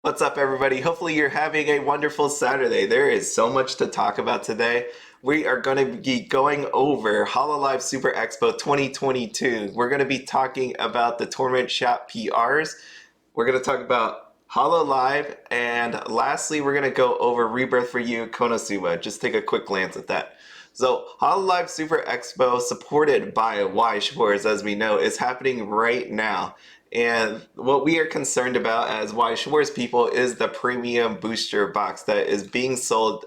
What's up, everybody? Hopefully, you're having a wonderful Saturday. There is so much to talk about today. We are going to be going over Hololive Super Expo 2022. We're going to be talking about the tournament shop PRs. We're going to talk about Hololive, and lastly, we're going to go over Rebirth For You Konosuba. Just take a quick glance at that. So, Hololive Super Expo, supported by Weiss Schwarz, as we know, is happening right now. And what we are concerned about as Weiss Schwarz people is the premium booster box that is being sold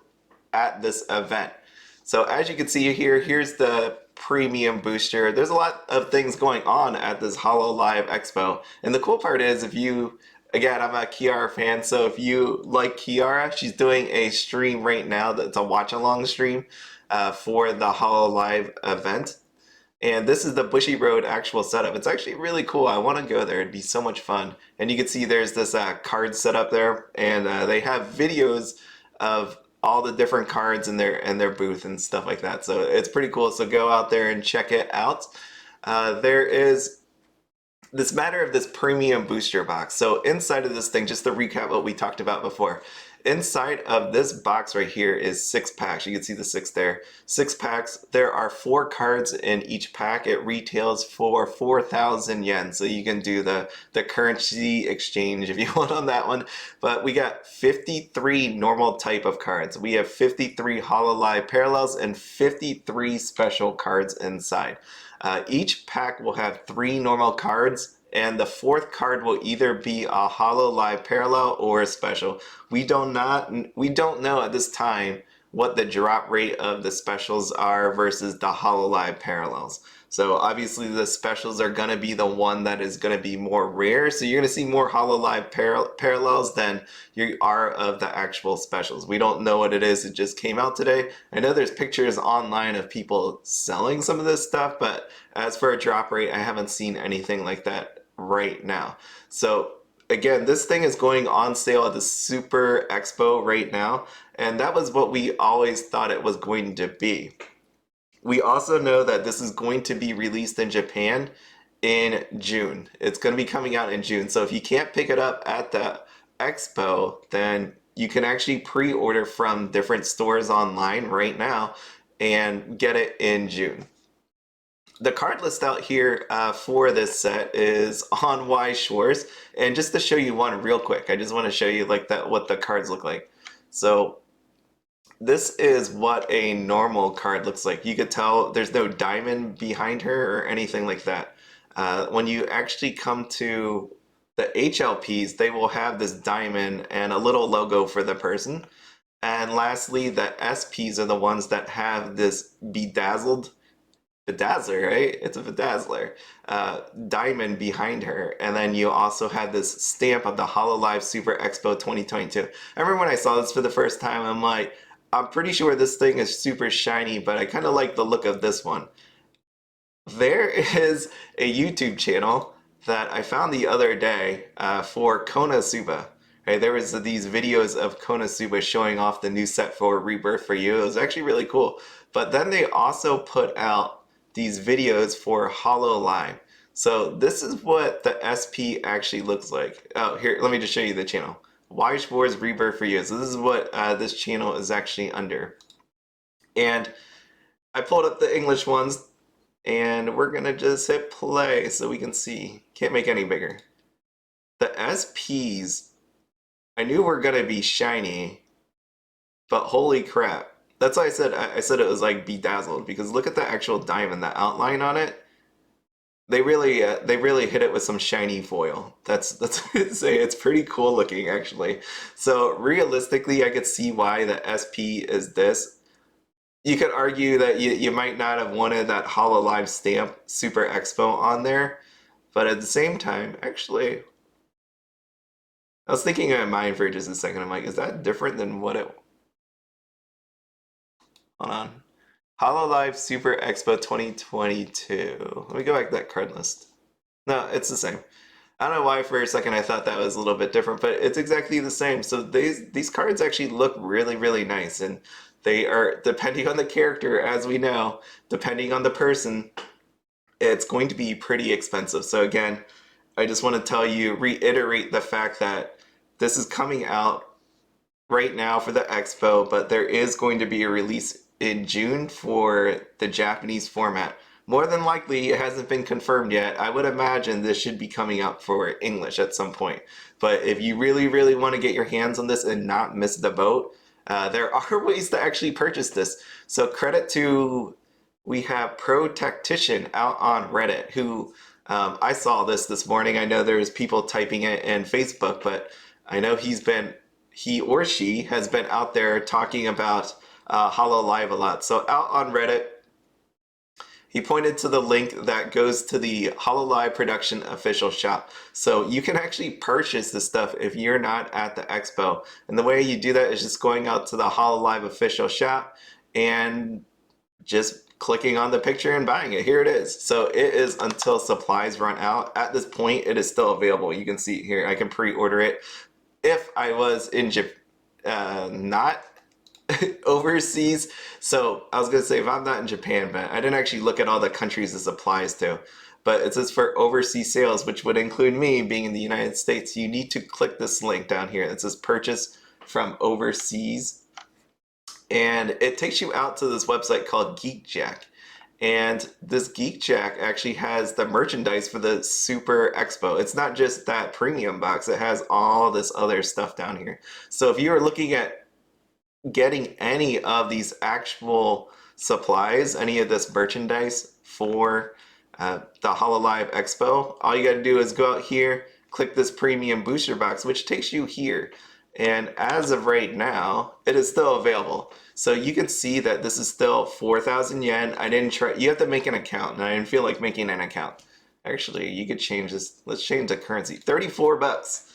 at this event. So as you can see here, here's the premium booster. There's a lot of things going on at this Hololive Expo. And the cool part is again, I'm a Kiara fan, so if you like Kiara, she's doing a stream right now that's a watch along stream for the Hololive event. And this is the Bushy Road actual setup. It's actually really cool. I want to go there. It'd be so much fun. And you can see there's this card set up there, and they have videos of all the different cards in their booth and stuff like that. So it's pretty cool. So go out there and check it out. There is this matter of this premium booster box. So inside of this thing, just to recap what we talked about before, inside of this box right here is 6 packs. You can see the 6 there. 6 packs. There are 4 cards in each pack. It retails for 4,000 yen. So you can do the currency exchange if you want on that one. But we got 53 normal type of cards. We have 53 Hololive parallels and 53 special cards inside. Each pack will have 3 normal cards, and the 4th card will either be a Hololive parallel or a special. We don't know at this time what the drop rate of the specials are versus the Hololive parallels. So obviously the specials are going to be the one that is going to be more rare. So you're going to see more Hololive parallels than you are of the actual specials. We don't know what it is. It just came out today. I know there's pictures online of people selling some of this stuff, but as for a drop rate, I haven't seen anything like that right now. So again, this thing is going on sale at the Super Expo right now, and that was what we always thought it was going to be. We also know that this is going to be released in Japan in June. It's going to be coming out in June. So if you can't pick it up at the expo, then you can actually pre-order from different stores online right now and get it in June. The card list out here for this set is on Weiss Schwarz, and just to show you one real quick, I just want to show you like that what the cards look like. So this is what a normal card looks like. You could tell there's no diamond behind her or anything like that. When you actually come to the HLPs, they will have this diamond and a little logo for the person. And lastly, the SPs are the ones that have this bedazzler, right? It's a bedazzler diamond behind her. And then you also have this stamp of the Hololive Super Expo 2022. I remember when I saw this for the first time, I'm like, I'm pretty sure this thing is super shiny, but I kind of like the look of this one. There is a YouTube channel that I found the other day for Konosuba. Right, there was these videos of Konosuba showing off the new set for Rebirth For You. It was actually really cool. But then they also put out these videos for Hololive. So this is what the SP actually looks like. Oh, here, let me just show you the channel. Weiss Schwarz Rebirth For You. So this is what this channel is actually under. And I pulled up the English ones, and we're gonna just hit play so we can see. Can't make any bigger. The SPs, I knew were gonna be shiny, but holy crap. That's why I said it was like bedazzled, because look at the actual diamond, the outline on it. They really hit it with some shiny foil. That's what I'd say. It's pretty cool looking, actually. So realistically, I could see why the SP is this. You could argue that you might not have wanted that Hololive stamp Super Expo on there, but at the same time, actually, I was thinking in my mind for just a second. I'm like, is that different than what it? Hold on. Hololive Super Expo 2022. Let me go back to that card list. No, it's the same. I don't know why for a second I thought that was a little bit different, but it's exactly the same. So these cards actually look really, really nice, and they are, depending on the character, as we know, depending on the person, it's going to be pretty expensive. So again, I just want to reiterate the fact that this is coming out right now for the Expo, but there is going to be a release in June for the Japanese format. More than likely, it hasn't been confirmed yet. I would imagine this should be coming out for English at some point. But if you really, really want to get your hands on this and not miss the boat, there are ways to actually purchase this. So credit to, we have Pro Tactician out on Reddit who, I saw this morning. I know there's people typing it in Facebook, but I know he or she has been out there talking about Hololive a lot. So out on Reddit, he pointed to the link that goes to the Hololive production official shop. So you can actually purchase this stuff if you're not at the expo. And the way you do that is just going out to the Hololive official shop and just clicking on the picture and buying it. Here it is. So it is until supplies run out. At this point, it is still available. You can see here, I can pre-order it. If I was in Japan, not overseas. So I was going to say, if I'm not in Japan, but I didn't actually look at all the countries this applies to. But it says for overseas sales, which would include me being in the United States, you need to click this link down here. It says purchase from overseas. And it takes you out to this website called GeekJack. And this GeekJack actually has the merchandise for the Super Expo. It's not just that premium box, it has all this other stuff down here. So if you are looking at getting any of these actual supplies, any of this merchandise for the Hololive Expo, all you got to do is go out here, click this premium booster box, which takes you here. And as of right now, it is still available. So you can see that this is still 4,000 yen. I didn't try, you have to make an account, and I didn't feel like making an account. Actually, you could change this. Let's change the currency. 34 bucks.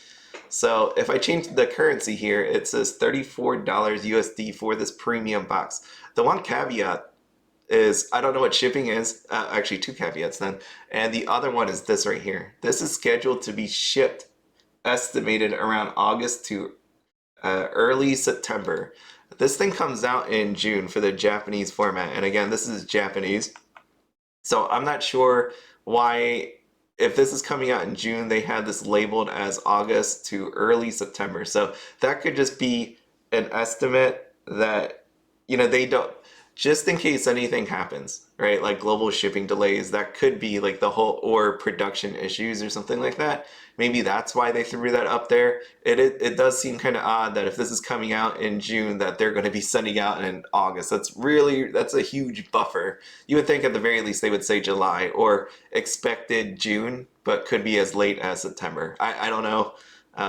So if I change the currency here, it says $34 USD for this premium box. The one caveat is, I don't know what shipping is. Actually, two caveats then. And the other one is this right here. This is scheduled to be shipped, estimated around August to early September. This thing comes out in June for the Japanese format. And again, this is Japanese. So I'm not sure why, if this is coming out in June, they had this labeled as August to early September. So that could just be an estimate that, you know, they don't, just in case anything happens, right? Like global shipping delays, that could be like the whole, or production issues or something like that. Maybe that's why they threw that up there. It does seem kind of odd that if this is coming out in June, that they're going to be sending out in August. That's a huge buffer. You would think at the very least they would say July or expected June, but could be as late as September. I don't know.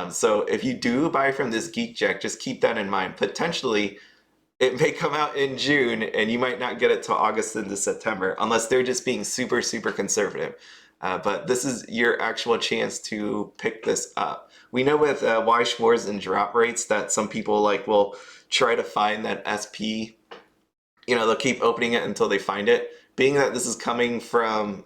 So if you do buy from this GeekJack, just keep that in mind. Potentially, it may come out in June and you might not get it till August into September unless they're just being super, super conservative. But this is your actual chance to pick this up. We know with Weiss Schwarz and drop rates that some people like will try to find that SP. You know, they'll keep opening it until they find it. Being that this is coming from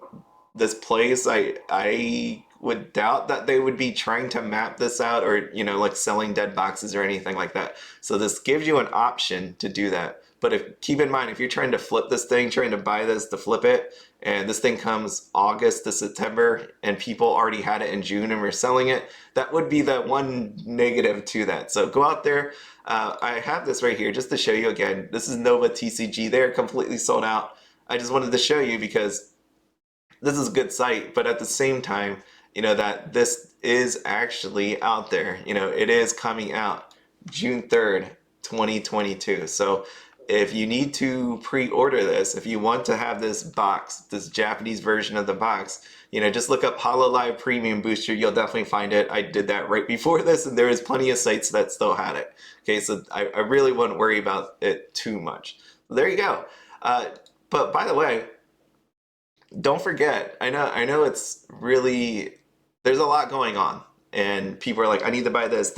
this place, I would doubt that they would be trying to map this out or, you know, like selling dead boxes or anything like that. So this gives you an option to do that. But keep in mind, if you're trying to flip this thing, trying to buy this to flip it, and this thing comes August to September and people already had it in June and were selling it, that would be the one negative to that. So go out there. I have this right here just to show you again. This is Nova TCG. They're completely sold out. I just wanted to show you because this is a good site, but at the same time, you know, that this is actually out there. You know, it is coming out June 3rd, 2022. So if you need to pre-order this, if you want to have this box, this Japanese version of the box, you know, just look up Hololive Premium Booster. You'll definitely find it. I did that right before this, and there is plenty of sites that still had it. Okay, so I really wouldn't worry about it too much. There you go. But by the way, don't forget, I know it's really, there's a lot going on, and people are like, I need to buy this.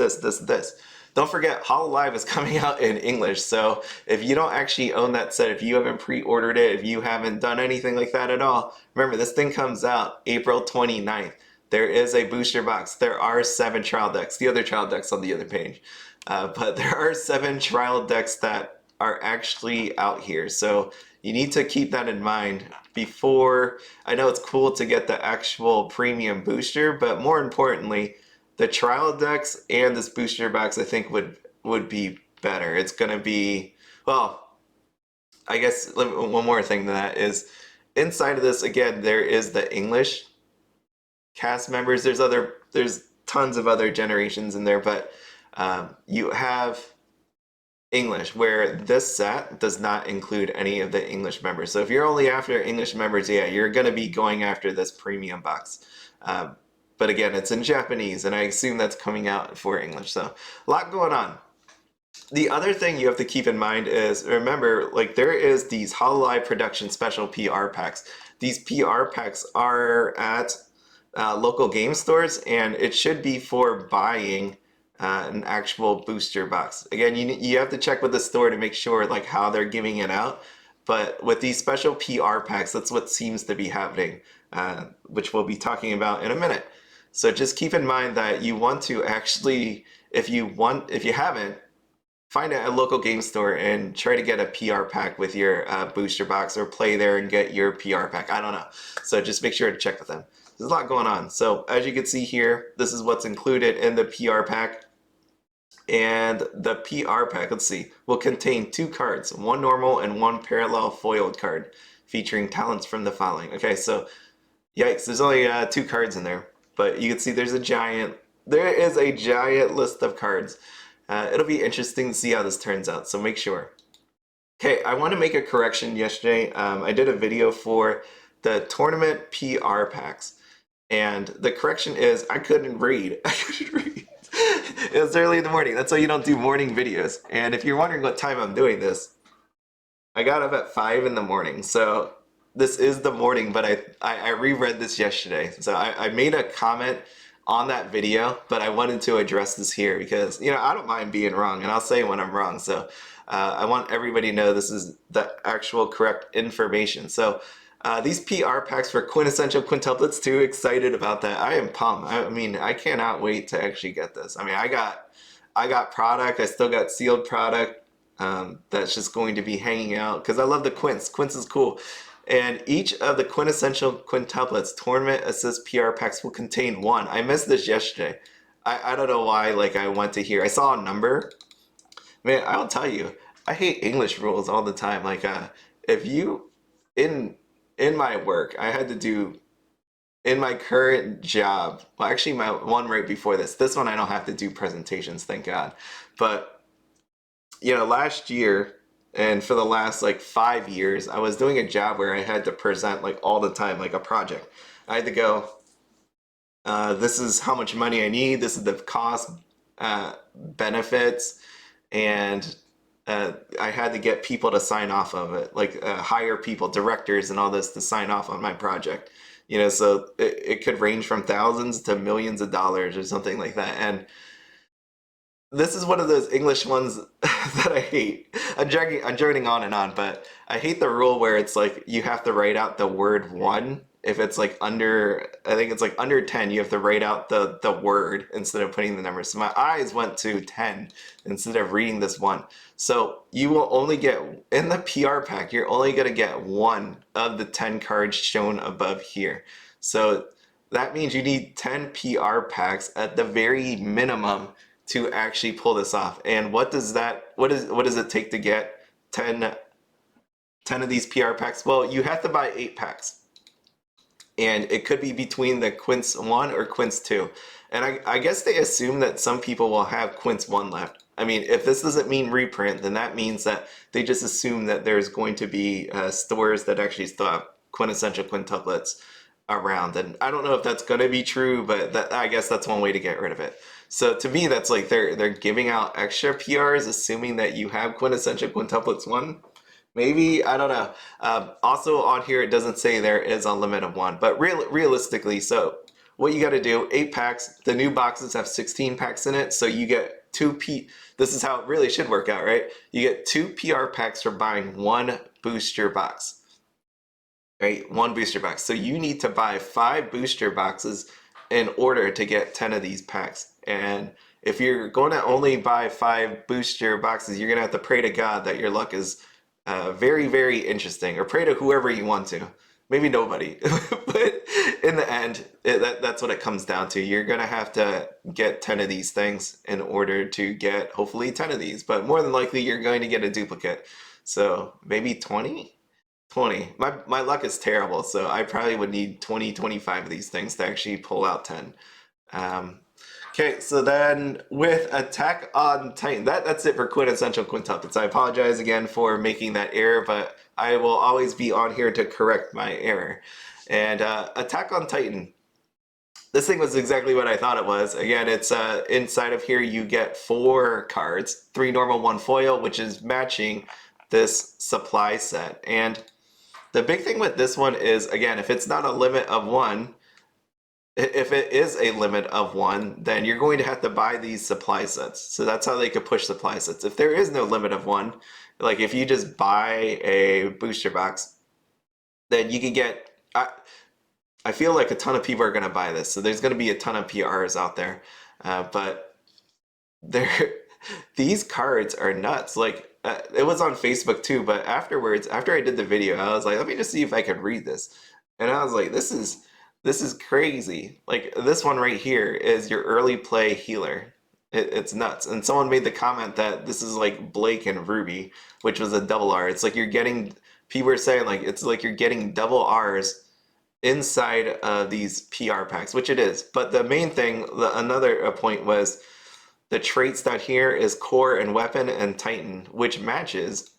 Don't forget, Hololive is coming out in English, so if you don't actually own that set, if you haven't pre-ordered it, if you haven't done anything like that at all, remember, this thing comes out April 29th. There is a booster box. There are 7 trial decks. The other trial decks on the other page. But there are 7 trial decks that are actually out here, so you need to keep that in mind before. I know it's cool to get the actual premium booster, but more importantly, the trial decks and this booster box I think would be better. It's gonna be, well, I guess one more thing to that is inside of this again there is the English cast members. There's tons of other generations in there, but you have English, where this set does not include any of the English members. So if you're only after English members, yeah, you're going to be going after this premium box. But again, it's in Japanese, and I assume that's coming out for English. So a lot going on. The other thing you have to keep in mind is, remember, like there is these Hololive production special PR packs. These PR packs are at local game stores, and it should be for buying an actual booster box. Again, you have to check with the store to make sure like how they're giving it out. But with these special PR packs, that's what seems to be happening, which we'll be talking about in a minute. So just keep in mind that you want to actually, if you haven't, find a local game store and try to get a PR pack with your booster box, or play there and get your PR pack. I don't know. So just make sure to check with them. There's a lot going on. So as you can see here, this is what's included in the PR pack. And the PR pack, let's see, will contain 2 cards, one normal and one parallel foiled card, featuring talents from the following. Okay, so yikes, there's only 2 cards in there, but you can see there is a giant list of cards. It'll be interesting to see how this turns out, so make sure. Okay, I want to make a correction yesterday. I did a video for the tournament PR packs, and the correction is I couldn't read. I couldn't read. It was early in the morning. That's why you don't do morning videos. And if you're wondering what time I'm doing this, I got up at 5 in the morning. So this is the morning, but I reread this yesterday. So I made a comment on that video, but I wanted to address this here because, you know, I don't mind being wrong, and I'll say when I'm wrong. So I want everybody to know this is the actual correct information. So these PR packs for Quintessential Quintuplets, too excited about that. I am pumped. I mean, I cannot wait to actually get this. I mean, I got product. I still got sealed product that's just going to be hanging out because I love the Quints. Quints is cool. And each of the Quintessential Quintuplets Tournament Assist PR packs will contain 1. I missed this yesterday. I don't know why. Like I went to here, I saw a number. Man, I'll tell you, I hate English rules all the time. Like if you in my work, I had to do in my current job. Well, actually, my one right before this one I don't have to do presentations, thank God. But you know, last year and for the last like 5 years, I was doing a job where I had to present like all the time, like a project. I had to go, this is how much money I need, this is the cost, benefits, and I had to get people to sign off of it, like hire people, directors and all this to sign off on my project. You know, so it could range from thousands to millions of dollars or something like that. And this is one of those English ones that I hate. I'm journeying on and on, but I hate the rule where it's like you have to write out the word 1. If it's like under, I think it's like under 10, you have to write out the word instead of putting the numbers. So my eyes went to 10 instead of reading this 1. So you will only get, in the PR pack, you're only going to get 1 of the 10 cards shown above here. So that means you need 10 PR packs at the very minimum to actually pull this off. And what does it take to get 10 of these PR packs? Well, you have to buy 8 packs. And it could be between the Quints 1 or Quints 2. And I guess they assume that some people will have Quints 1 left. I mean, if this doesn't mean reprint, then that means that they just assume that there's going to be stores that actually still have Quintessential Quintuplets around. And I don't know if that's going to be true, but I guess that's one way to get rid of it. So to me, that's like they're giving out extra PRs, assuming that you have Quintessential Quintuplets 1. Maybe, I don't know. Also on here, it doesn't say there is a limit of 1, but realistically, so what you got to do, 8 packs. The new boxes have 16 packs in it, so you get 2 this is how it really should work out, right? You get 2 PR packs for buying 1 booster box, right? 1 booster box. So you need to buy 5 booster boxes in order to get 10 of these packs. And if you're going to only buy 5 booster boxes, you're going to have to pray to God that your luck is very, very interesting, or pray to whoever you want to, maybe nobody. But in the end, that's what it comes down to. You're gonna have to get 10 of these things in order to get hopefully 10 of these, but more than likely you're going to get a duplicate. So maybe 20? 20. My luck is terrible, so I probably would need 20, 25 of these things to actually pull out 10. Um, okay, so then with Attack on Titan, that's it for Quintessential Quintuplets. I apologize again for making that error, but I will always be on here to correct my error. And Attack on Titan, this thing was exactly what I thought it was. Again, it's inside of here you get 4 cards, 3 normal, 1 foil, which is matching this supply set. And the big thing with this one is, again, if it's not a limit of 1, if it is a limit of 1, then you're going to have to buy these supply sets. So that's how they could push supply sets. If there is no limit of 1, like if you just buy a booster box, then you can get... I feel like a ton of people are going to buy this. So there's going to be a ton of PRs out there. But these cards are nuts. Like, it was on Facebook too, but afterwards, after I did the video, I was like, let me just see if I could read this. And I was like, this is crazy. Like, this one right here is your early play healer. It's nuts. And someone made the comment that this is like Blake and Ruby, which was a double R. It's like you're getting, people are saying like, it's like you're getting double Rs inside of these PR packs, which it is. But the main thing, another point was the traits down here is core and weapon and Titan, which matches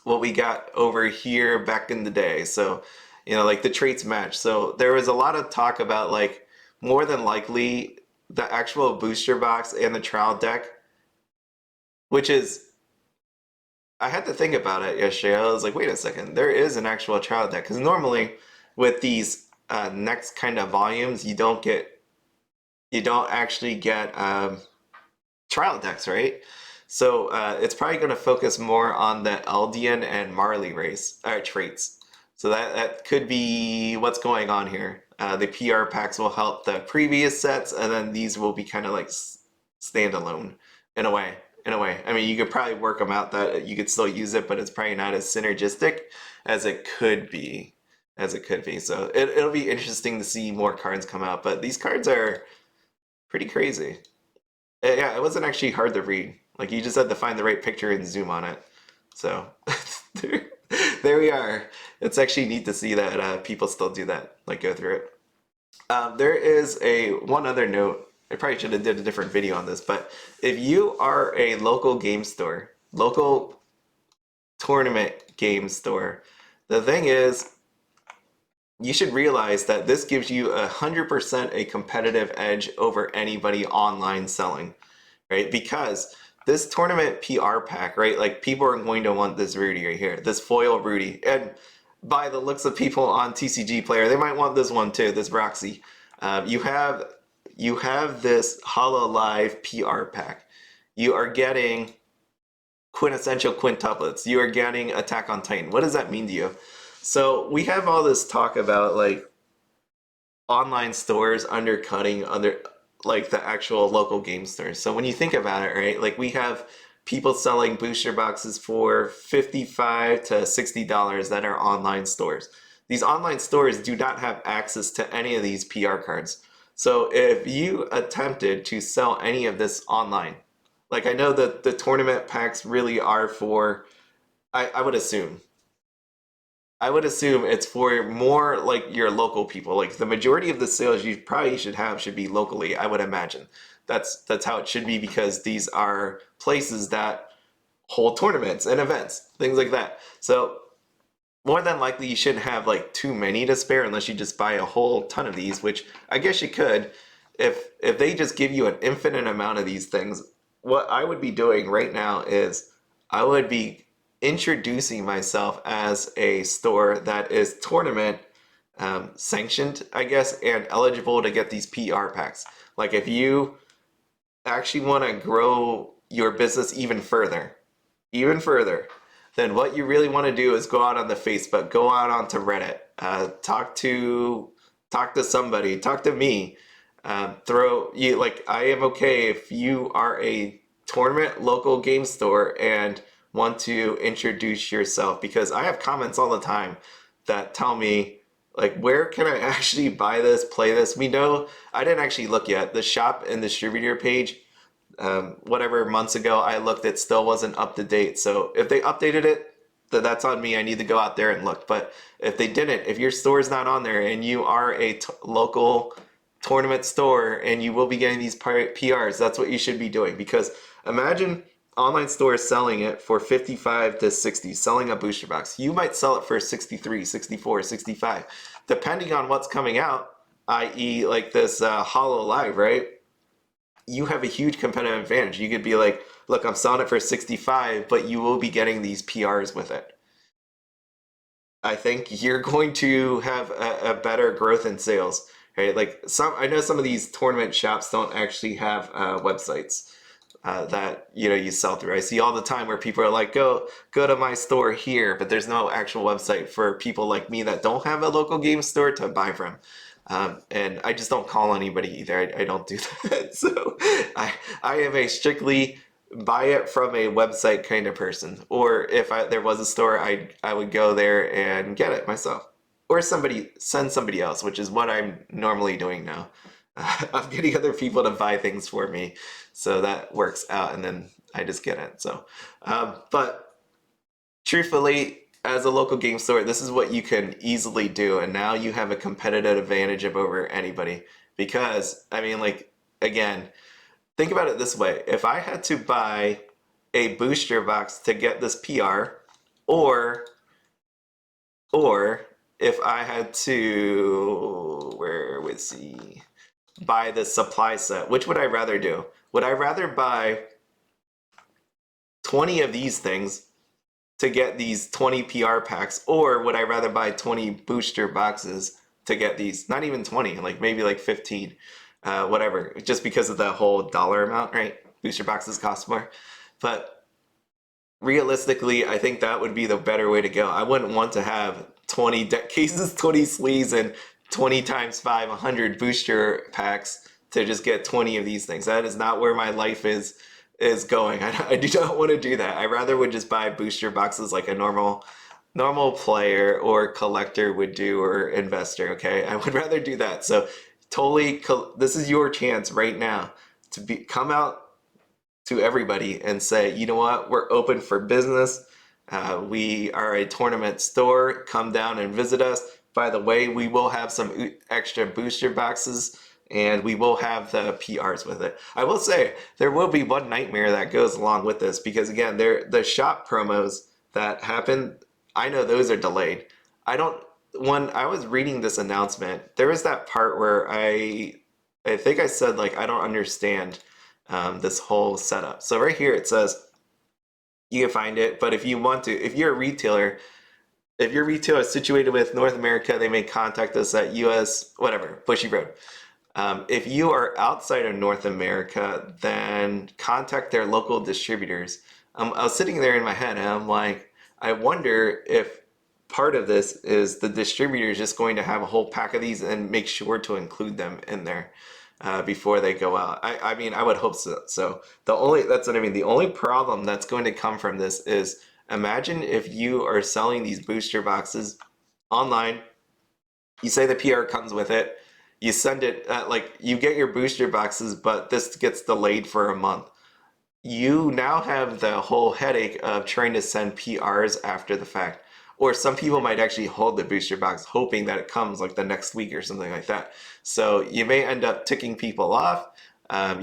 what we got over here back in the day. So, you know, like the traits match. So there was a lot of talk about like more than likely the actual booster box and the trial deck, which is, I had to think about it yesterday. I was like, wait a second, there is an actual trial deck. Because normally with these next kind of volumes, you don't actually get trial decks, right? So it's probably going to focus more on the Eldian and Marley traits. So that could be what's going on here. The PR packs will help the previous sets, and then these will be kind of like standalone in a way. I mean, you could probably work them out that you could still use it, but it's probably not as synergistic as it could be. So it'll be interesting to see more cards come out, but these cards are pretty crazy. Yeah, it wasn't actually hard to read. Like, you just had to find the right picture and zoom on it. So there we are. It's actually neat to see that people still do that, like go through it. There is one other note. I probably should have did a different video on this, but if you are a local game store, local tournament game store, the thing is, you should realize that this gives you 100% a competitive edge over anybody online selling, right? Because this tournament PR pack, right? Like, people are going to want this Rudy right here, this foil Rudy. And by the looks of people on TCG Player, they might want this one too, this Roxy. You have this Hololive PR pack. You are getting Quintessential Quintuplets. You are getting Attack on Titan. What does that mean to you? So we have all this talk about like online stores undercutting other, like the actual local game stores. So when you think about it, right, like we have people selling booster boxes for $55 to $60 that are online stores. These online stores do not have access to any of these PR cards. So if you attempted to sell any of this online, like I know that the tournament packs really are for, I would assume it's for more like your local people. Like the majority of the sales you probably should be locally, I would imagine. That's how it should be, because these are places that hold tournaments and events, things like that. So more than likely you shouldn't have like too many to spare unless you just buy a whole ton of these, which I guess you could. If they just give you an infinite amount of these things, what I would be doing right now is I would be introducing myself as a store that is tournament sanctioned, I guess, and eligible to get these PR packs. Like if you actually want to grow your business even further, then what you really want to do is go out on the Facebook, go out onto Reddit, talk to somebody, talk to me. I am okay if you are a tournament local game store and want to introduce yourself, because I have comments all the time that tell me like where can I actually buy this, play this. We know I didn't actually look yet. The shop and distributor page, whatever months ago I looked, it still wasn't up to date. So if they updated it, that's on me. I need to go out there and look. But if they didn't, if your store is not on there and you are a local tournament store and you will be getting these PRs, that's what you should be doing. Because imagine online stores selling it for 55 to 60, selling a booster box. You might sell it for 63, 64, 65, depending on what's coming out, i.e. like this Hololive, right? You have a huge competitive advantage. You could be like, look, I'm selling it for 65, but you will be getting these PRs with it. I think you're going to have a better growth in sales, right? Like I know some of these tournament shops don't actually have websites that you sell through. I see all the time where people are like, go to my store here, but there's no actual website for people like me that don't have a local game store to buy from. And I just don't call anybody either. I don't do that. So I am a strictly buy it from a website kind of person. Or if there was a store, I would go there and get it myself. Or send somebody else, which is what I'm normally doing now. I'm getting other people to buy things for me. So that works out and then I just get it. So, but truthfully, as a local game store, this is what you can easily do. And now you have a competitive advantage over anybody. Because, I mean, like, again, think about it this way. If I had to buy a booster box to get this PR, or if I had to, where was he? Buy the supply set, which would I rather do? Would I rather buy 20 of these things to get these 20 PR packs, or would I rather buy 20 booster boxes to get these? Not even 20, like maybe like 15, whatever, just because of the whole dollar amount, right? Booster boxes cost more. But realistically, I think that would be the better way to go. I wouldn't want to have 20 deck cases, 20 sleeves, and 20 times 5, 100 booster packs to just get 20 of these things. That is not where my life is going. I do not want to do that. I rather would just buy booster boxes like a normal player or collector would do, or investor. Okay, I would rather do that. So totally, this is your chance right now to come out to everybody and say, you know what, we're open for business. We are a tournament store. Come down and visit us. By the way, we will have some extra booster boxes and we will have the PRs with it. I will say there will be one nightmare that goes along with this, because again, the shop promos that happen, I know those are delayed. When I was reading this announcement, there was that part where I think I said, like, I don't understand this whole setup. So right here it says you can find it, but if you want to, if your retailer is situated with North America, they may contact us at US whatever Bushy Road. If you are outside of North America, then contact their local distributors. I was sitting there in my head and I'm like, I wonder if part of this is the distributor is just going to have a whole pack of these and make sure to include them in there before they go out. I mean, I would hope so. So that's what I mean. The only problem that's going to come from this is, imagine if you are selling these booster boxes online, you say the PR comes with it, you send it, like you get your booster boxes, but this gets delayed for a month. You now have the whole headache of trying to send PRs after the fact. Or some people might actually hold the booster box hoping that it comes like the next week or something like that. So you may end up ticking people off.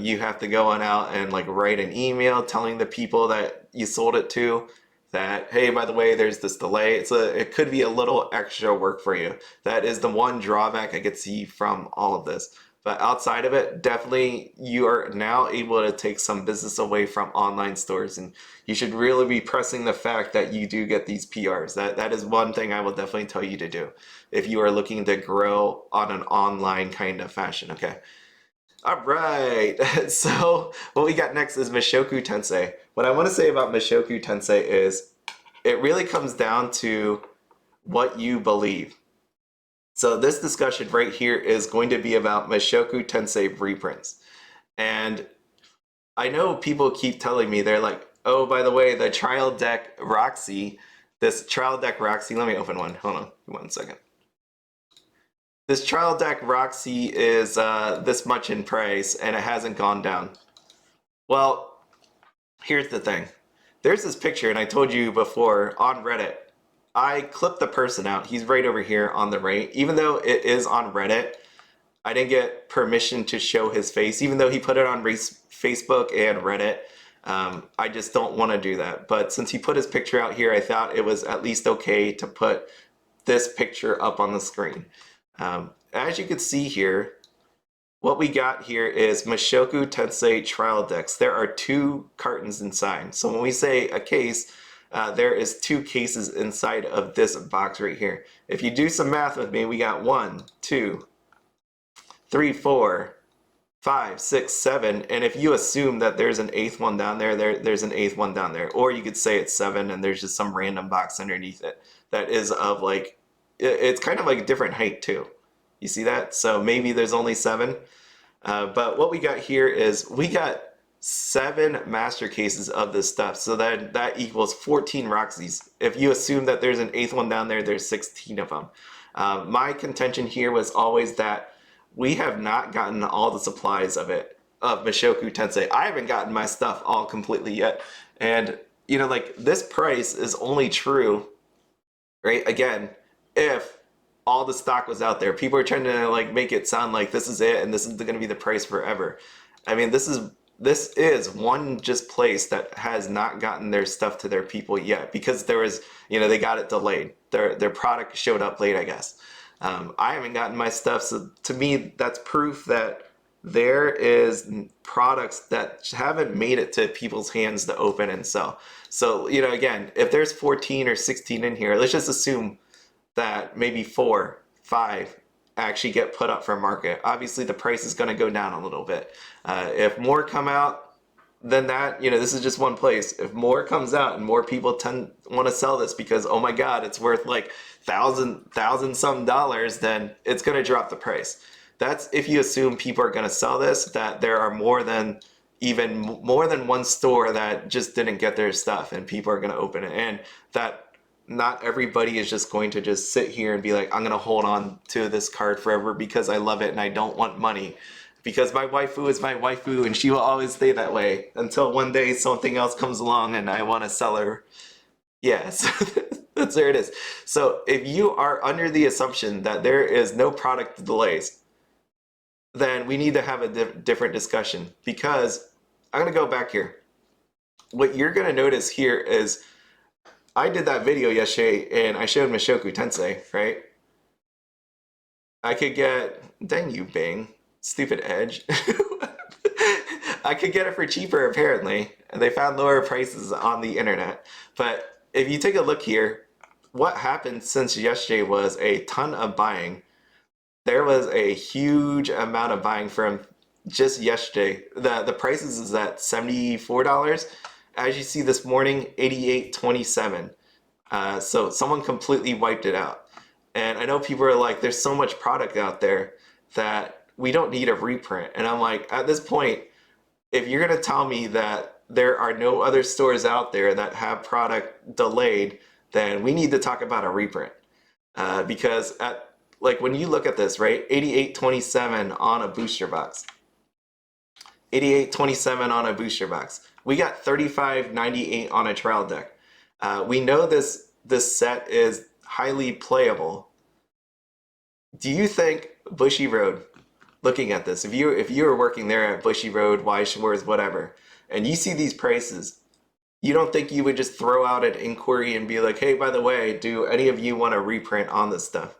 You have to go on out and like write an email telling the people that you sold it to that, hey, by the way, there's this delay. It could be a little extra work for you. That is the one drawback I could see from all of this. But outside of it, definitely you are now able to take some business away from online stores, and you should really be pressing the fact that you do get these PRs. That is one thing I will definitely tell you to do if you are looking to grow on an online kind of fashion, okay? All right, so what we got next is Mushoku Tensei. What I want to say about Mushoku Tensei is it really comes down to what you believe. So this discussion right here is going to be about Mushoku Tensei reprints. And I know people keep telling me, they're like, oh, by the way, the trial deck Roxy This Trial Deck Roxy, let me open one. Hold on 1 second. This Trial Deck Roxy is this much in price, and it hasn't gone down. Well, here's the thing. There's this picture, and I told you before, on Reddit. I clipped the person out. He's right over here on the right. Even though it is on Reddit, I didn't get permission to show his face, even though he put it on Facebook and Reddit. I just don't want to do that. But since he put his picture out here, I thought it was at least okay to put this picture up on the screen. As you can see here, what we got here is Mushoku Tensei trial decks. There are 2 cartons inside. So when we say a case, there is 2 cases inside of this box right here. If you do some math with me, we got 1, 2, 3, 4, 5, 6, 7. And if you assume that there's an 8th one down there, there's an 8th one down there. Or you could say it's 7 and there's just some random box underneath it that is of like, it's kind of like a different height too. You see that? So maybe there's only 7. But what we got here is we got 7 master cases of this stuff. So that equals 14 Roxys. If you assume that there's an 8th one down there, there's 16 of them. My contention here was always that we have not gotten all the supplies of Mushoku Tensei. I haven't gotten my stuff all completely yet. And, you know, like, this price is only true, right? Again, if all the stock was out there. People are trying to, like, make it sound like this is it and this is going to be the price forever. I mean, this is one just place that has not gotten their stuff to their people yet, because there was, you know, they got it delayed. Their product showed up late, I guess. I haven't gotten my stuff, so to me, that's proof that there is products that haven't made it to people's hands to open and sell. So, you know, again, if there's 14 or 16 in here, let's just assume that maybe 4, 5 actually get put up for market. Obviously, the price is going to go down a little bit. If more come out, then that, you know, this is just one place. If more comes out and more people want to sell this because, oh my God, it's worth like thousand some dollars, then it's going to drop the price. That's if you assume people are going to sell this, that there are more than one store that just didn't get their stuff and people are going to open it. And that not everybody is just going to just sit here and be like, I'm going to hold on to this card forever because I love it and I don't want money. Because my waifu is my waifu and she will always stay that way until one day something else comes along and I want to sell her. Yes, that's where it is. So if you are under the assumption that there is no product delays, then we need to have a different discussion, because I'm going to go back here. What you're going to notice here is I did that video yesterday and I showed Mushoku Tensei, right? I could get, dang you, Bing. Stupid Edge. I could get it for cheaper, apparently. And they found lower prices on the internet. But if you take a look here, what happened since yesterday was a ton of buying. There was a huge amount of buying from just yesterday. The prices is at $74. As you see this morning, $88.27. So someone completely wiped it out. And I know people are like, there's so much product out there that we don't need a reprint. And I'm like, at this point, if you're going to tell me that there are no other stores out there that have product delayed, then we need to talk about a reprint. Because when you look at this, right, $88.27 on a booster box. $88.27 on a booster box. We got $35.98 on a trial deck. We know this set is highly playable. Do you think Bushy Road, looking at this, if you were working there at Bushy Road, Weiss Schwarz, whatever, and you see these prices, you don't think you would just throw out an inquiry and be like, hey, by the way, do any of you want a reprint on this stuff?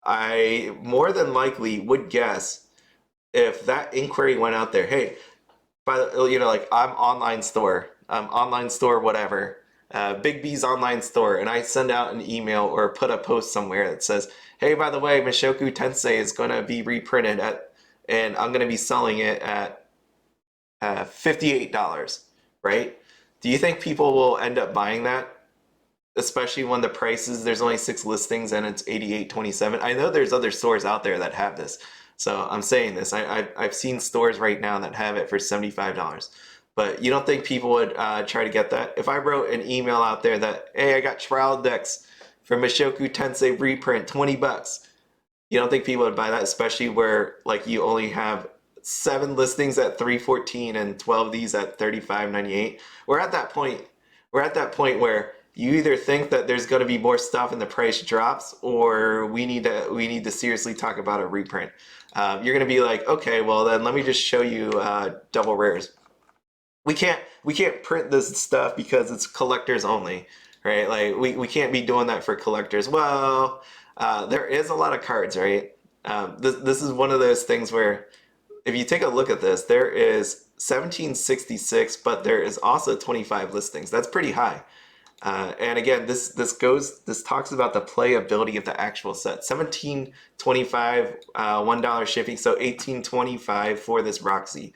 I more than likely would guess if that inquiry went out there, hey, like I'm online store, whatever, Big B's online store, and I send out an email or put a post somewhere that says, hey, by the way, Mushoku Tensei is going to be reprinted and I'm going to be selling it at $58, right? Do you think people will end up buying that? Especially when the prices, there's only 6 listings and it's $88.27. I know there's other stores out there that have this. So I'm saying this. I've seen stores right now that have it for $75. But you don't think people would try to get that? If I wrote an email out there that, hey, I got trial decks from Mushoku Tensei Reprint, $20. You don't think people would buy that, especially where like you only have 7 listings at 314 and 12 of these at 35.98? We're at that point. We're at that point where you either think that there's going to be more stuff and the price drops, or we need to seriously talk about a reprint. You're going to be like, okay, well then let me just show you double rares. We can't print this stuff because it's collectors only, right? Like we can't be doing that for collectors. Well, there is a lot of cards, right? This is one of those things where if you take a look at this, there is 1766, but there is also 25 listings. That's pretty high. And again, this talks about the playability of the actual set. 1725, $1 shipping, so 1825 for this Roxy.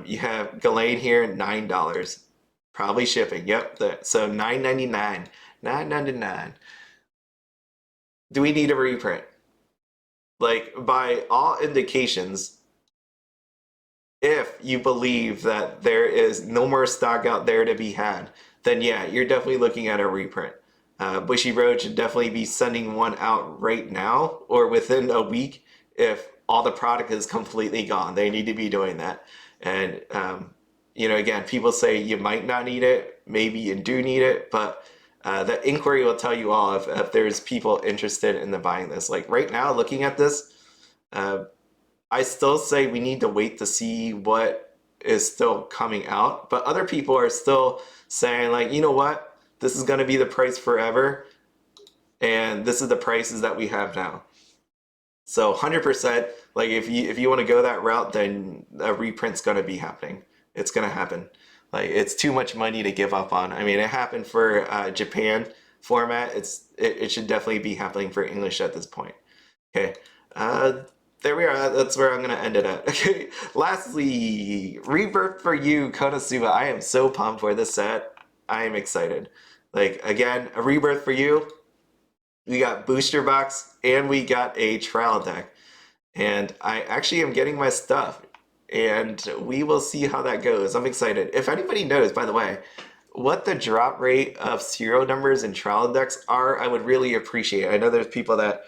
You have Ghislaine here, $9, probably shipping. Yep, so $9.99, $9.99. Do we need a reprint? Like, by all indications, if you believe that there is no more stock out there to be had, then yeah, you're definitely looking at a reprint. Bushy Road should definitely be sending one out right now or within a week if all the product is completely gone. They need to be doing that. And, again, people say you might not need it, maybe you do need it, but the inquiry will tell you all if there's people interested in the buying this. Like right now, looking at this, I still say we need to wait to see what is still coming out, but other people are still saying like, you know what, this is going to be the price forever, and this is the prices that we have now. So 100%, like if you want to go that route, then a reprint's going to be happening. It's going to happen. Like it's too much money to give up on. I mean, it happened for Japan format. It should definitely be happening for English at this point. Okay. There we are. That's where I'm going to end it at. Okay. Lastly, Rebirth For You Konosuba. I am so pumped for this set. I am excited. Like, again, a Rebirth For You. We got booster box and we got a trial deck. And I actually am getting my stuff. And we will see how that goes. I'm excited. If anybody knows, by the way, what the drop rate of serial numbers and trial decks are, I would really appreciate it. I know there's people that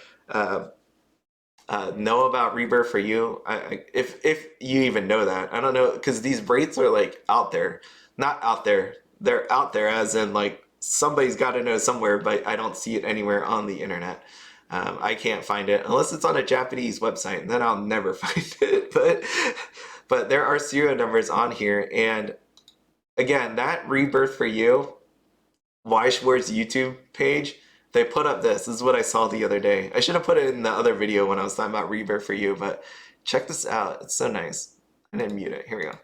know about Rebirth For You. If you even know that, I don't know, because these rates are like out there, not out there. They're out there as in like somebody's got to know somewhere, but I don't see it anywhere on the internet. I can't find it unless it's on a Japanese website, and then I'll never find it. But there are serial numbers on here, and again, that Rebirth For You, Weiss Schwarz YouTube page. They put up this. This is what I saw the other day. I should have put it in the other video when I was talking about Rebirth For You, but check this out. It's so nice. I didn't mute it. Here we go.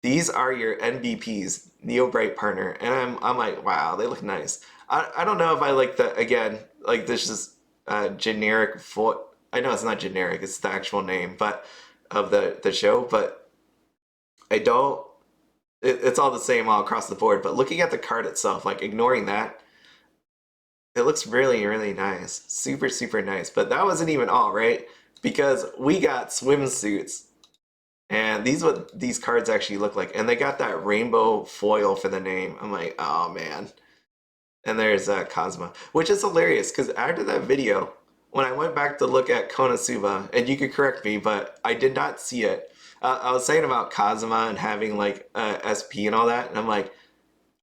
These are your NBPs, Neo Bright Partner, and I'm like, wow, they look nice. I don't know if I like the, again, like this is generic foot. I know it's not generic, it's the actual name, but of the show, but I don't, it's all the same all across the board. But looking at the card itself, like ignoring that, it looks really, really nice. Super, super nice. But that wasn't even all, right? Because we got swimsuits. And these what these cards actually look like. And they got that rainbow foil for the name. I'm like, oh man. And there's Cosma. Which is hilarious, because after that video, when I went back to look at Konosuba, and you could correct me, but I did not see it. I was saying about Cosma and having like SP and all that. And I'm like,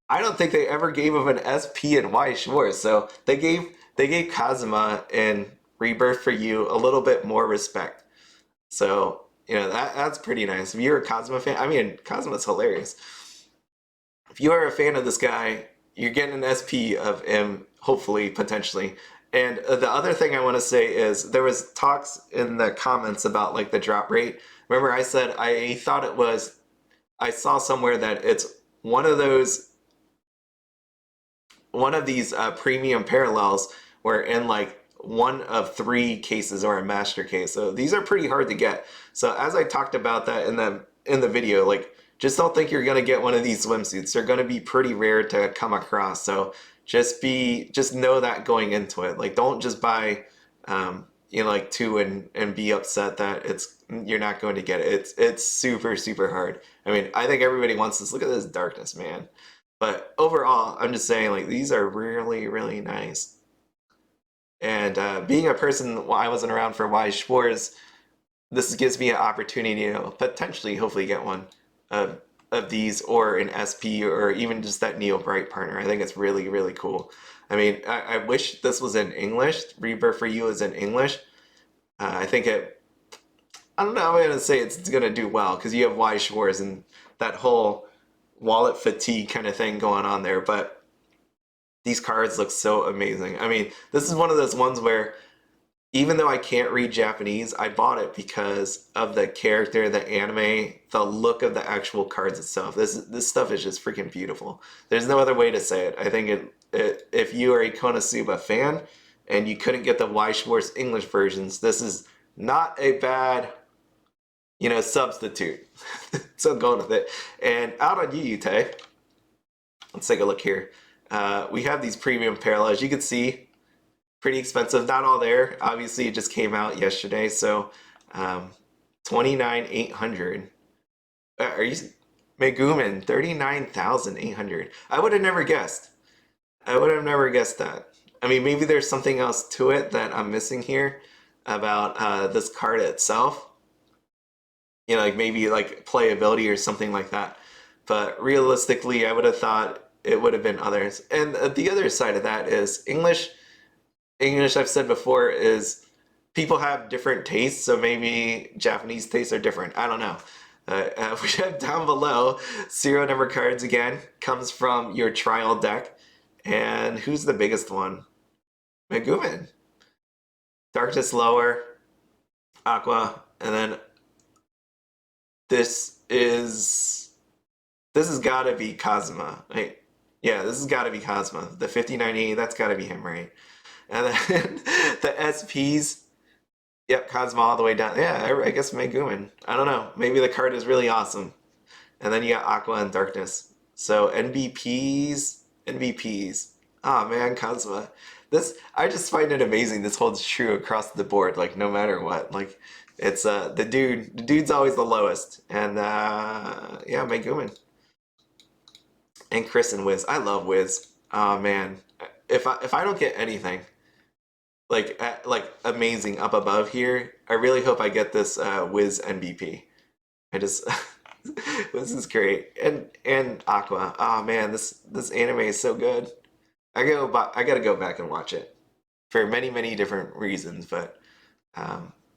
I don't think they ever gave him an SP in Weiss Schwarz. So they gave Kazuma and Rebirth For You a little bit more respect. So, that's pretty nice. If you're a Kazuma fan, I mean, Kazuma's hilarious. If you are a fan of this guy, you're getting an SP of him, hopefully, potentially. And the other thing I want to say is there was talks in the comments about like the drop rate. Remember I said I thought it was, I saw somewhere that it's one of these premium parallels where in like one of 3 cases or a master case. So these are pretty hard to get. So as I talked about that in the video, like just don't think you're gonna get one of these swimsuits. They're gonna be pretty rare to come across. So just know that going into it. Like don't just buy like 2 and be upset that you're not going to get it. It's super, super hard. I mean, I think everybody wants this. Look at this darkness, man. But overall, I'm just saying, like, these are really, really nice. And being a person, well, I wasn't around for Weiss Schwarz, this gives me an opportunity to potentially, hopefully, get one of these, or an SP, or even just that Neo Bright partner. I think it's really, really cool. I mean, I wish this was in English. Rebirth For You is in English. I think I don't know, I'm going to say it's going to do well because you have Weiss Schwarz and that whole wallet fatigue kind of thing going on there. But these cards look so amazing. I mean, this is one of those ones where even though I can't read Japanese, I bought it because of the character, the anime, the look of the actual cards itself. This stuff is just freaking beautiful. There's no other way to say it. I think if you are a Konosuba fan and you couldn't get the Weiss Schwarz English versions, this is not a bad, substitute. So go with it. And out on Yuyute, let's take a look here. We have these premium parallels. You can see, pretty expensive. Not all there. Obviously, it just came out yesterday. So, 29,800. Are you Megumin? 39,800. I would have never guessed. I would have never guessed that. I mean, maybe there's something else to it that I'm missing here about this card itself. Like maybe like playability or something like that. But realistically, I would have thought it would have been others. And the other side of that is English, I've said before, is people have different tastes, so maybe Japanese tastes are different. I don't know. We have down below, serial number cards again, comes from your trial deck. And who's the biggest one? Megumin. Darkness lower, Aqua, and then this has gotta be Kazuma. Right? Yeah, this has gotta be Kazuma. The 5980, that's gotta be him, right? And then the SPs, yep, Kazuma all the way down. Yeah, I guess Megumin. I don't know. Maybe the card is really awesome. And then you got Aqua and Darkness. So NVPs. Oh man, Kazuma. I just find it amazing. This holds true across the board, like no matter what. Like it's the dude's always the lowest. And yeah, Megumin. And Chris and Wiz. I love Wiz. Oh man. If I don't get anything like amazing up above here, I really hope I get this Wiz MVP. This is great. And Aqua. Oh man, this anime is so good. I gotta go back and watch it for many, many different reasons, but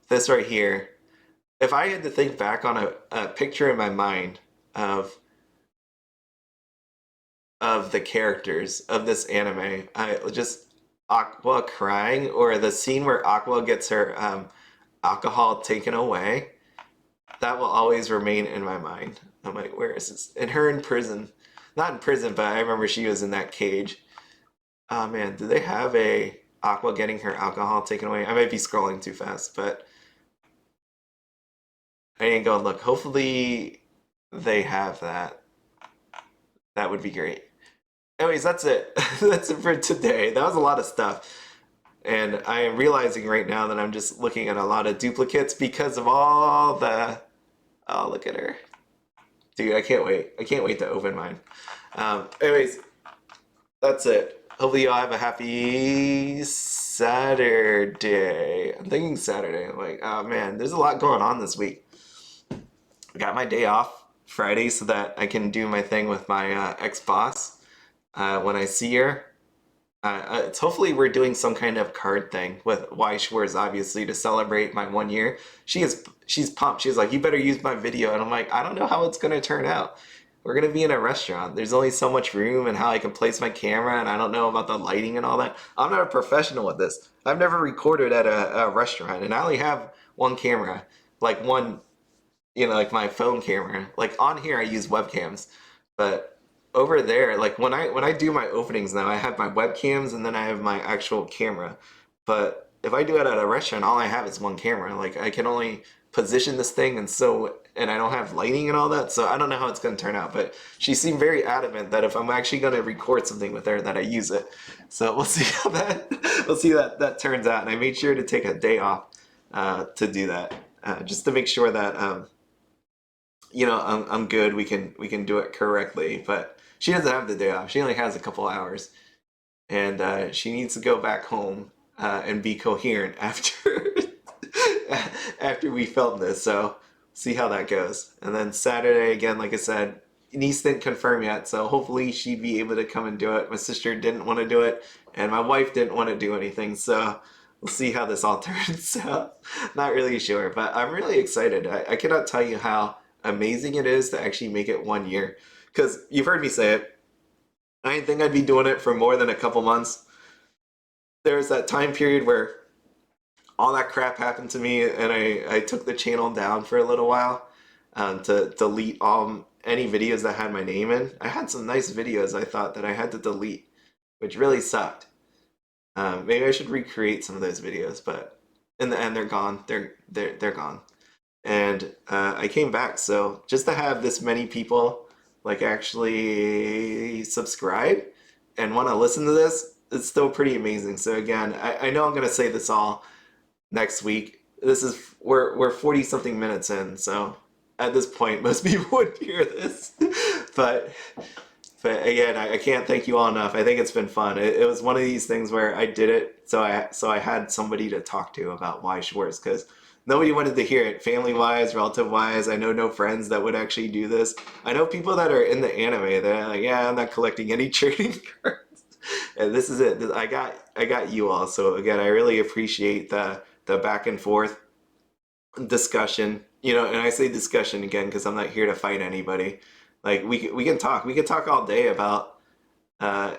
this right here, if I had to think back on a picture in my mind of the characters of this anime, I just Aqua crying, or the scene where Aqua gets her alcohol taken away, that will always remain in my mind. I'm like, where is this? And her in prison. Not in prison, but I remember she was in that cage. Oh man, do they have a Aqua getting her alcohol taken away? I might be scrolling too fast, but I didn't go and look. Hopefully they have that. That would be great. Anyways, that's it. That's it for today. That was a lot of stuff. And I am realizing right now that I'm just looking at a lot of duplicates because of all the... Oh, look at her. Dude, I can't wait. I can't wait to open mine. Anyways, that's it. Hopefully y'all have a happy Saturday. I'm thinking Saturday. I'm like, oh man, there's a lot going on this week. I got my day off Friday so that I can do my thing with my ex-boss when I see her. It's hopefully we're doing some kind of card thing with Weiss Schwarz, obviously, to celebrate my 1 year. She's pumped. She's like, you better use my video. And I'm like, I don't know how it's going to turn out. We're going to be in a restaurant. There's only so much room and how I can place my camera, and I don't know about the lighting and all that. I'm not a professional with this. I've never recorded at a restaurant, and I only have one camera, like one, like my phone camera. Like on here, I use webcams, but over there, like when I do my openings now, I have my webcams and then I have my actual camera. But if I do it at a restaurant, all I have is one camera. Like I can only position this thing, and I don't have lighting and all that, so I don't know how it's going to turn out. But she seemed very adamant that if I'm actually going to record something with her, that I use it. So we'll see how that turns out. And I made sure to take a day off to do that. just to make sure that I'm good. We can do it correctly. But she doesn't have the day off. She only has a couple hours, and she needs to go back home and be coherent after after we film this. So see how that goes. And then Saturday again, like I said, niece didn't confirm yet, so hopefully she'd be able to come and do it. My sister didn't want to do it, and my wife didn't want to do anything. So we'll see how this all turns out. Not really sure, but I'm really excited. I cannot tell you how amazing it is to actually make it 1 year. Because you've heard me say it, I didn't think I'd be doing it for more than a couple months. There's that time period where all that crap happened to me, and I took the channel down for a little while to delete any videos that had my name in. I had some nice videos I thought that I had to delete, which really sucked. Maybe I should recreate some of those videos, but in the end, they're gone. They're gone. And I came back, so just to have this many people like actually subscribe and want to listen to this, it's still pretty amazing. So again, I know I'm gonna say this all next week. We're 40 something minutes in, so at this point most people would hear this. but but again, I can't thank you all enough. I think it's been fun. It was one of these things where I did it so I had somebody to talk to about Weiss Schwarz, because nobody wanted to hear it, family wise, relative wise. I know no friends that would actually do this. I know people that are in the anime that are like, yeah, I'm not collecting any trading cards. And this is it. I got you all. So again, I really appreciate the back and forth discussion. And I say discussion again because I'm not here to fight anybody. Like we can talk. We can talk all day about uh,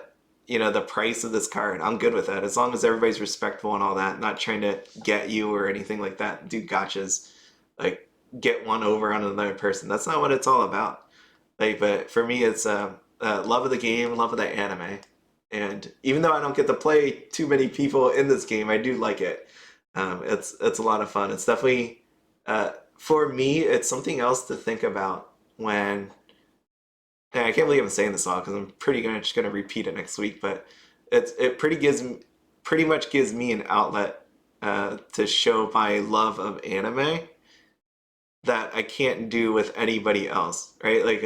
the price of this card. I'm good with that as long as everybody's respectful and all that. Not trying to get you or anything like that. Do gotchas, like get one over on another person. That's not what it's all about. Like, but for me, it's love of the game, love of the anime. And even though I don't get to play too many people in this game, I do like it. It's a lot of fun. It's definitely for me, it's something else to think about when. And I can't believe I'm saying this all because I'm just gonna repeat it next week. But it pretty much gives me an outlet to show my love of anime that I can't do with anybody else, right? Like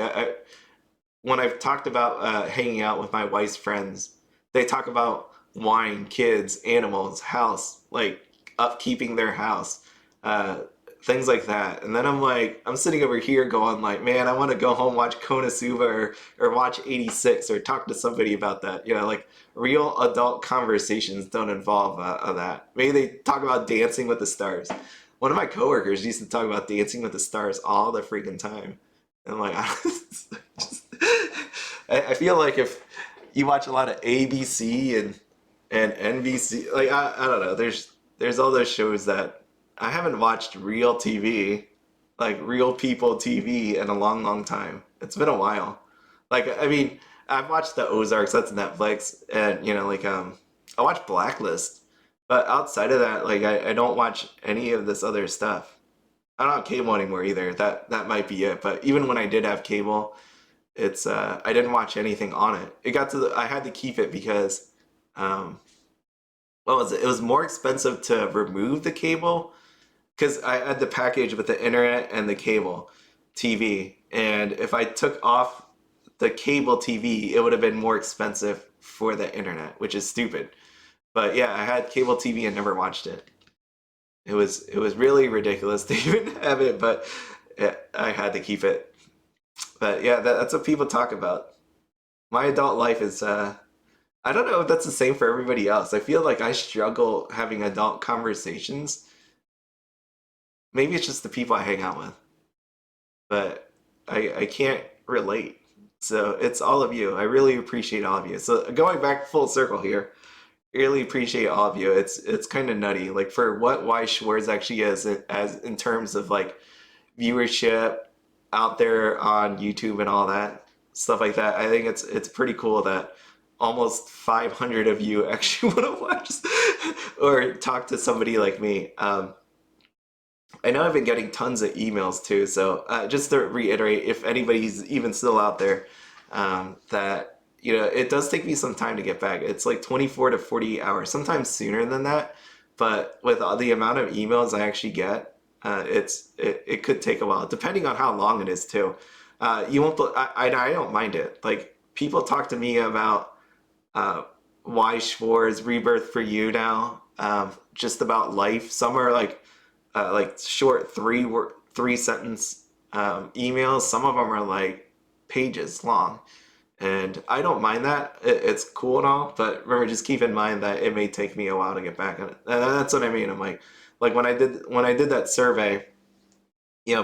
when I've talked about hanging out with my wife's friends, they talk about wine, kids, animals, house, like upkeeping their house, uh, things like that. And then I'm sitting over here going like, man, I want to go home, watch Konosuba or watch 86 or talk to somebody about that. Like real adult conversations don't involve that. Maybe they talk about Dancing with the Stars. One of my coworkers used to talk about Dancing with the Stars all the freaking time. And I'm like, I feel like if you watch a lot of ABC and NBC, like I don't know, there's all those shows that I haven't watched real TV, like real people TV in a long, long time. It's been a while. Like I mean, I've watched the Ozarks, that's Netflix, and I watched Blacklist, but outside of that, like I don't watch any of this other stuff. I don't have cable anymore either. That might be it. But even when I did have cable, it's I didn't watch anything on it. I had to keep it because what was it? It was more expensive to remove the cable because I had the package with the internet and the cable TV. And if I took off the cable TV, it would have been more expensive for the internet, which is stupid. But yeah, I had cable TV and never watched it. It was really ridiculous to even have it, but yeah, I had to keep it. But yeah, that's what people talk about. My adult life is I don't know if that's the same for everybody else. I feel like I struggle having adult conversations. Maybe it's just the people I hang out with, but I can't relate. So it's all of you. I really appreciate all of you. So going back full circle here, really appreciate all of you. It's kind of nutty, like for what Weiss Schwarz actually is as in terms of like viewership out there on YouTube and all that stuff like that. I think it's pretty cool that almost 500 of you actually want to watch or talk to somebody like me. I know I've been getting tons of emails too, so just to reiterate, if anybody's even still out there, that it does take me some time to get back. It's like 24 to 48 hours, sometimes sooner than that. But with all the amount of emails I actually get, it could take a while, depending on how long it is too. You won't. I don't mind it. Like people talk to me about Weiss Schwarz Rebirth For You now, just about life. Some are like short three sentence emails. Some of them are like pages long. And I don't mind that. It's cool and all, but remember, just keep in mind that it may take me a while to get back on it. And that's what I mean. I'm like when I did that survey,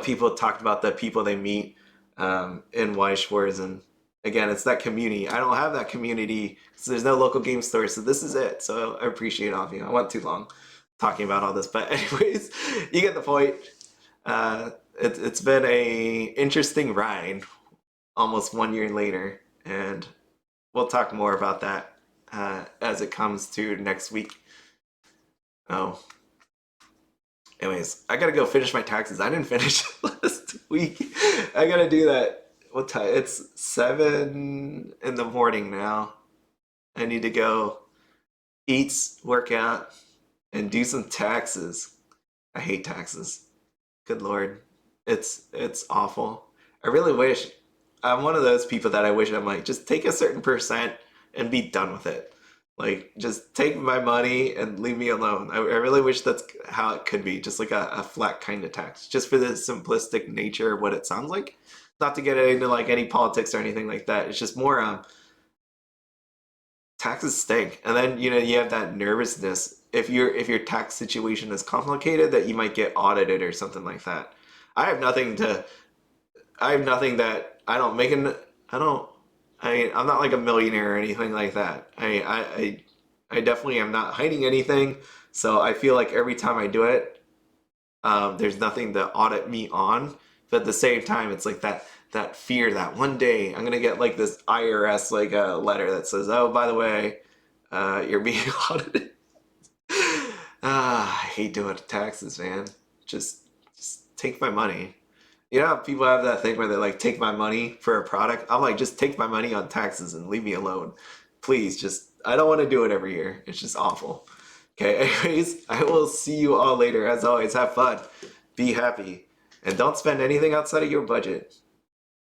people talked about the people they meet in Weiss Schwarz, and again, it's that community. I don't have that community because there's no local game store, so this is it. So I appreciate all of you. I went too long talking about all this, but anyways, you get the point. It's been a interesting ride, almost 1 year later, and we'll talk more about that as it comes to next week. Oh, anyways, I gotta go finish my taxes. I didn't finish last week. I gotta do that. What time? It's 7 in the morning now. I need to go eat, work out, and do some taxes. I hate taxes. Good Lord. It's awful. I really wish I'm one of those people that I wish I'm like, just take a certain percent and be done with it. Like, just take my money and leave me alone. I really wish that's how it could be, just like a flat kind of tax, just for the simplistic nature of what it sounds like. Not to get into like any politics or anything like that. It's just more taxes stink, and then you have that nervousness if your tax situation is complicated that you might get audited or something like that. I have nothing to. I have nothing that I don't make an. I don't. I'm not like a millionaire or anything like that. I definitely am not hiding anything. So I feel like every time I do it, there's nothing to audit me on. But at the same time, it's like that fear that one day I'm gonna get like this IRS like a letter that says, "Oh, by the way, you're being audited." I hate doing taxes, man. Just take my money. You know how people have that thing where they like take my money for a product? I'm like, just take my money on taxes and leave me alone. Please, just I don't want to do it every year. It's just awful. Okay, anyways, I will see you all later. As always, have fun, be happy, and don't spend anything outside of your budget.